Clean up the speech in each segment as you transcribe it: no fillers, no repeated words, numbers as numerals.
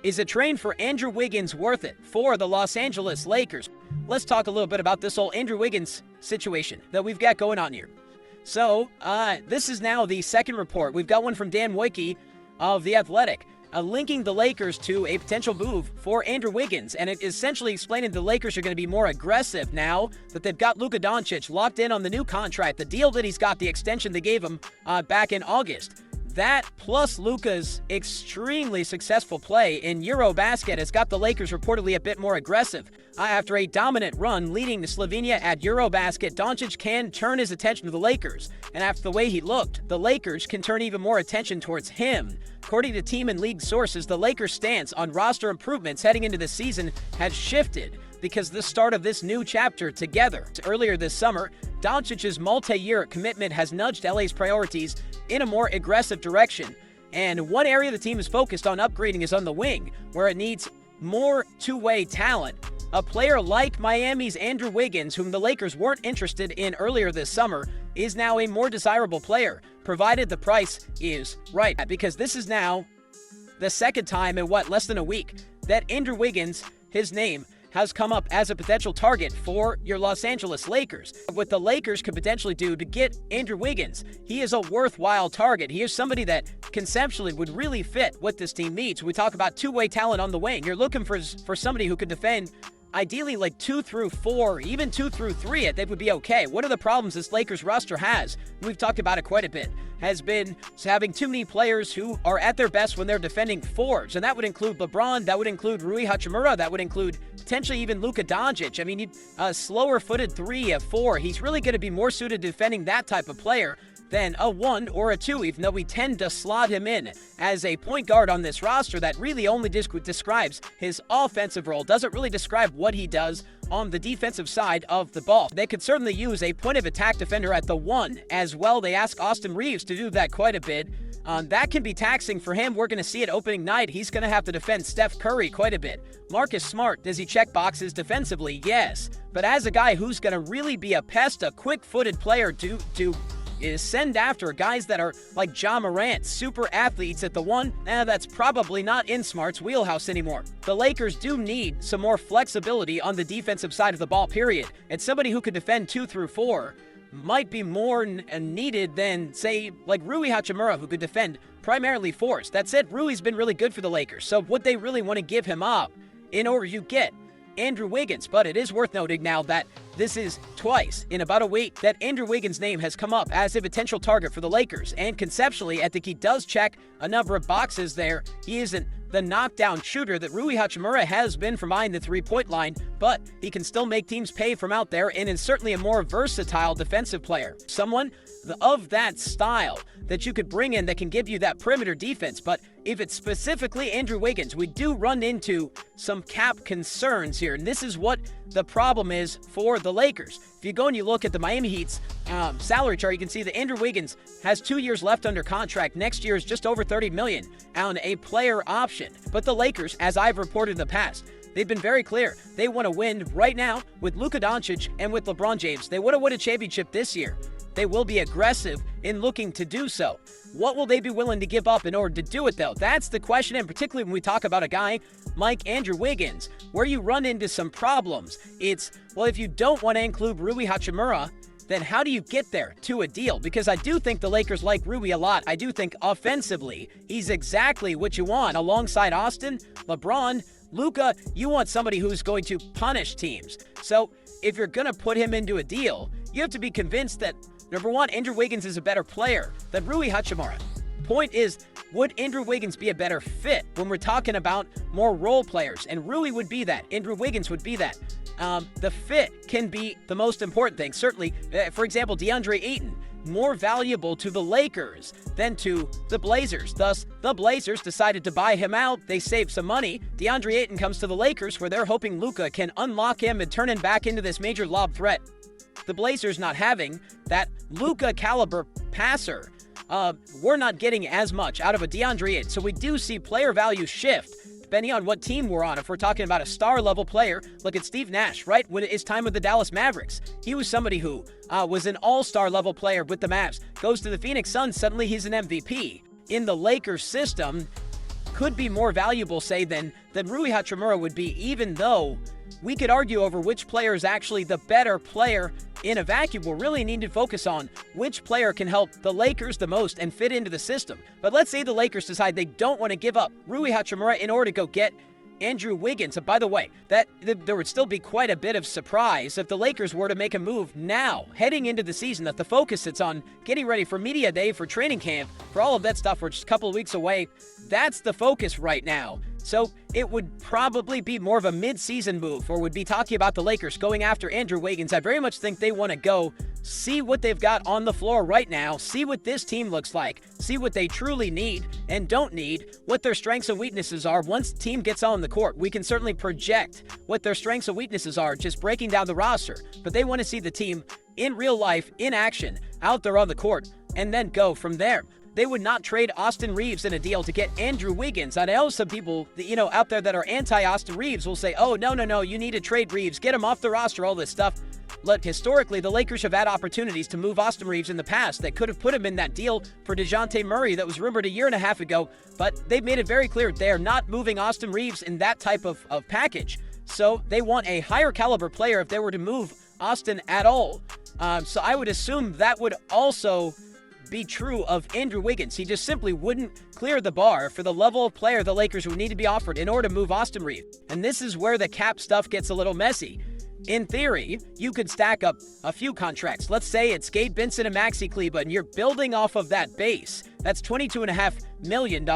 Is a trade for Andrew Wiggins worth it for the Los Angeles Lakers? Let's talk a little bit about this whole Andrew Wiggins situation that we've got going on here. So, this is now the second report. We've got one from Dan Wojcicki of The Athletic, linking the Lakers to a potential move for Andrew Wiggins, and it essentially explaining the Lakers are going to be more aggressive now that they've got Luka Doncic locked in on the new contract, the deal that he's got, the extension they gave him back in August. That, plus Luka's extremely successful play in Eurobasket, has got the Lakers reportedly a bit more aggressive. After a dominant run leading to Slovenia at Eurobasket, Doncic can turn his attention to the Lakers. And after the way he looked, the Lakers can turn even more attention towards him. According to team and league sources, the Lakers' stance on roster improvements heading into the season has shifted because the start of this new chapter together. Earlier this summer, Doncic's multi-year commitment has nudged LA's priorities in a more aggressive direction. And one area the team is focused on upgrading is on the wing, where it needs more two-way talent. A player like Miami's Andrew Wiggins, whom the Lakers weren't interested in earlier this summer, is now a more desirable player, provided the price is right. Because this is now the second time in less than a week that Andrew Wiggins, his name, has come up as a potential target for your Los Angeles Lakers. What the Lakers could potentially do to get Andrew Wiggins, he is a worthwhile target. He is somebody that conceptually would really fit what this team needs. We talk about two-way talent on the wing. You're looking for somebody who could defend ideally like 2 through 4, even 2 through 3, that would be okay. One of the problems this Lakers roster has, and we've talked about it quite a bit, has been having too many players who are at their best when they're defending fours. And that would include LeBron, that would include Rui Hachimura, that would include potentially even Luka Doncic. I mean, a slower-footed 3, a 4. He's really going to be more suited to defending that type of player than a 1 or a 2, even though we tend to slot him in as a point guard on this roster that really only describes his offensive role, doesn't really describe what he does on the defensive side of the ball. They could certainly use a point of attack defender at the 1 as well. They ask Austin Reeves to do that quite a bit. That can be taxing for him. We're going to see it opening night. He's going to have to defend Steph Curry quite a bit. Marcus Smart, does he check boxes defensively? Yes. But as a guy who's going to really be a pest, a quick-footed player to send after guys that are like Ja Morant, super athletes at the 1, that's probably not in Smart's wheelhouse anymore. The Lakers do need some more flexibility on the defensive side of the ball, period. And somebody who could defend 2 through 4 might be more needed than, say, like Rui Hachimura, who could defend primarily 4s. That said, Rui's been really good for the Lakers, so would they really want to give him up in order to get Andrew Wiggins? But it is worth noting now that this is twice in about a week that Andrew Wiggins' name has come up as a potential target for the Lakers. And conceptually, I think he does check a number of boxes there. He isn't the knockdown shooter that Rui Hachimura has been from behind the three-point line, but he can still make teams pay from out there and is certainly a more versatile defensive player. Someone of that style that you could bring in that can give you that perimeter defense. But if it's specifically Andrew Wiggins, we do run into some cap concerns here, and this is what the problem is for the Lakers. If you go and you look at the Miami Heat's salary chart, you can see that Andrew Wiggins has 2 years left under contract. Next year is just over $30 million on a player option. But the Lakers, as I've reported in the past, they've been very clear. They want to win right now with Luka Doncic and with LeBron James. They want to win a championship this year. They will be aggressive in looking to do so. What will they be willing to give up in order to do it, though? That's the question, and particularly when we talk about a guy like Andrew Wiggins, where you run into some problems. It's, well, if you don't want to include Rui Hachimura, then how do you get there to a deal? Because I do think the Lakers like Rui a lot. I do think offensively, he's exactly what you want. Alongside Austin, LeBron, Luka, you want somebody who's going to punish teams. So if you're going to put him into a deal, you have to be convinced that, number one, Andrew Wiggins is a better player than Rui Hachimura. Point is, would Andrew Wiggins be a better fit when we're talking about more role players? And Rui would be that. Andrew Wiggins would be that. The fit can be the most important thing. Certainly, for example, DeAndre Ayton, more valuable to the Lakers than to the Blazers. Thus, the Blazers decided to buy him out. They saved some money. DeAndre Ayton comes to the Lakers where they're hoping Luka can unlock him and turn him back into this major lob threat. The Blazers not having that Luka caliber passer, we're not getting as much out of a DeAndre Ayton. So we do see player value shift depending on what team we're on. If we're talking about a star-level player, look at Steve Nash, right? When his time with the Dallas Mavericks, he was somebody who was an all-star level player with the Mavs. Goes to the Phoenix Suns, suddenly he's an MVP. In the Lakers system, could be more valuable, say, than Rui Hachimura would be, even though we could argue over which player is actually the better player in a vacuum. We'll really need to focus on which player can help the Lakers the most and fit into the system. But let's say the Lakers decide they don't want to give up Rui Hachimura in order to go get Andrew Wiggins. And by the way, there would still be quite a bit of surprise if the Lakers were to make a move now, heading into the season, that the focus sits on getting ready for media day, for training camp, for all of that stuff. We're just a couple of weeks away. That's the focus right now. So it would probably be more of a mid-season move, or would be talking about the Lakers going after Andrew Wiggins. I very much think they want to go see what they've got on the floor right now, see what this team looks like, see what they truly need and don't need, what their strengths and weaknesses are. Once the team gets on the court, we can certainly project what their strengths and weaknesses are, just breaking down the roster. But they want to see the team in real life, in action, out there on the court, and then go from there. They would not trade Austin Reeves in a deal to get Andrew Wiggins. I know some people, out there that are anti-Austin Reeves will say, oh, no, you need to trade Reeves, get him off the roster, all this stuff. Look, historically, the Lakers have had opportunities to move Austin Reeves in the past that could have put him in that deal for DeJounte Murray that was rumored a year and a half ago, but they've made it very clear they are not moving Austin Reeves in that type of package. So they want a higher caliber player if they were to move Austin at all. So I would assume that would also be true of Andrew Wiggins. He just simply wouldn't clear the bar for the level of player the Lakers would need to be offered in order to move Austin Reeves. And this is where the cap stuff gets a little messy. In theory, you could stack up a few contracts. Let's say it's Gabe Vincent and Maxi Kleber, and you're building off of that base. That's $22.5 million.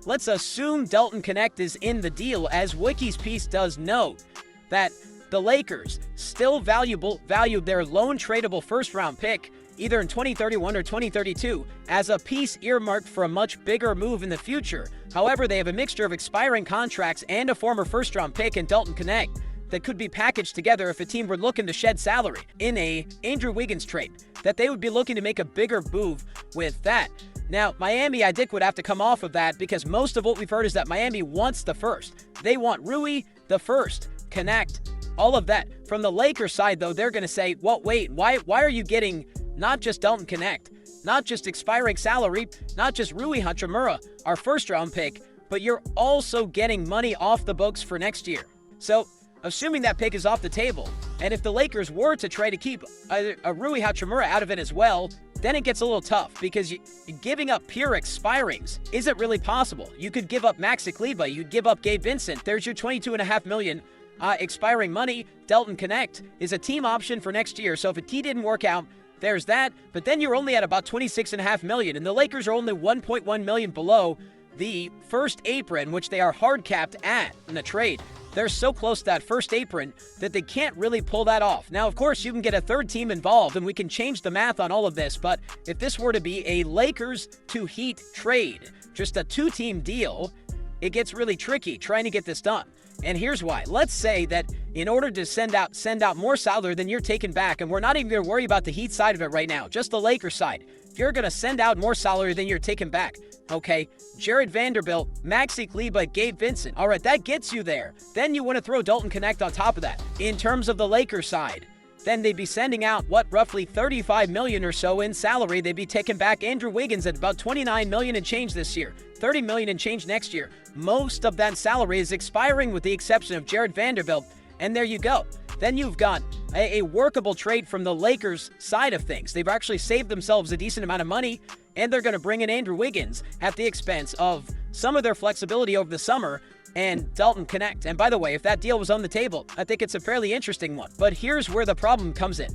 Let's assume Dalton Knecht is in the deal, as Wiki's piece does note that the Lakers still valued their lone tradable first-round pick, either in 2031 or 2032, as a piece earmarked for a much bigger move in the future. However, they have a mixture of expiring contracts and a former first-round pick in Dalton Knecht that could be packaged together if a team were looking to shed salary in a Andrew Wiggins trade, that they would be looking to make a bigger move with that. Now, Miami, I think, would have to come off of that, because most of what we've heard is that Miami wants the first. They want Rui, the first, Knecht, all of that. From the Lakers side, though, they're going to say, well, wait, why are you getting not just Dalton Knecht, not just expiring salary, not just Rui Hachimura, our first-round pick, but you're also getting money off the books for next year. So, assuming that pick is off the table, and if the Lakers were to try to keep a Rui Hachimura out of it as well, then it gets a little tough, because giving up pure expirings isn't really possible. You could give up Maxi Kleber, you'd give up Gabe Vincent. There's your $22.5 million expiring money. Dalton Knecht is a team option for next year, so if he didn't work out, there's that. But then you're only at about $26.5 million, and the Lakers are only $1.1 million below the first apron, which they are hard capped at in the trade. They're so close to that first apron that they can't really pull that off. Now, of course, you can get a third team involved, and we can change the math on all of this, but if this were to be a Lakers to Heat trade, just a two-team deal, it gets really tricky trying to get this done. And here's why. Let's say that in order to send out more salary than you're taking back, and we're not even going to worry about the Heat side of it right now, just the Lakers side. If you're going to send out more salary than you're taking back, okay, Jared Vanderbilt, Maxi Kleber, Gabe Vincent. All right, that gets you there. Then you want to throw Dalton Knecht on top of that. In terms of the Lakers side, then they'd be sending out, roughly $35 million or so in salary. They'd be taking back Andrew Wiggins at about $29 million and change this year, $30 million and change next year. Most of that salary is expiring with the exception of Jared Vanderbilt, and there you go. Then you've got a workable trade from the Lakers side of things. They've actually saved themselves a decent amount of money, and they're going to bring in Andrew Wiggins at the expense of some of their flexibility over the summer and Dalton Knecht. And by the way, if that deal was on the table, I think it's a fairly interesting one. But here's where the problem comes in.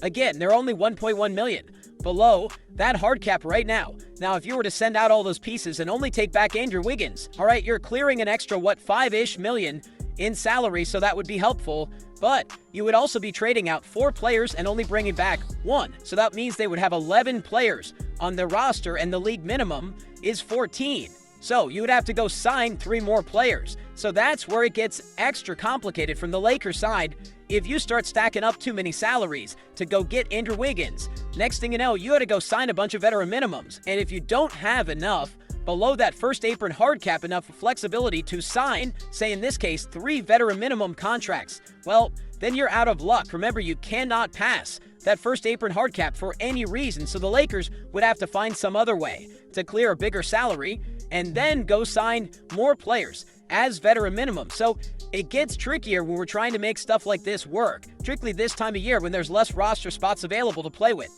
Again, they're only $1.1 million below that hard cap right now. Now, if you were to send out all those pieces and only take back Andrew Wiggins, all right, you're clearing an extra, $5-ish million in salary, so that would be helpful. But you would also be trading out 4 players and only bringing back 1. So that means they would have 11 players on their roster, and the league minimum is 14. So you would have to go sign 3 more players. So that's where it gets extra complicated from the Lakers side. If you start stacking up too many salaries to go get Andrew Wiggins, next thing you know, you got to go sign a bunch of veteran minimums. And if you don't have enough below that first apron hard cap, enough flexibility to sign, say in this case, 3 veteran minimum contracts, well, then you're out of luck. Remember, you cannot pass that first apron hard cap for any reason, so the Lakers would have to find some other way to clear a bigger salary and then go sign more players as veteran minimum. So it gets trickier when we're trying to make stuff like this work, particularly this time of year when there's less roster spots available to play with.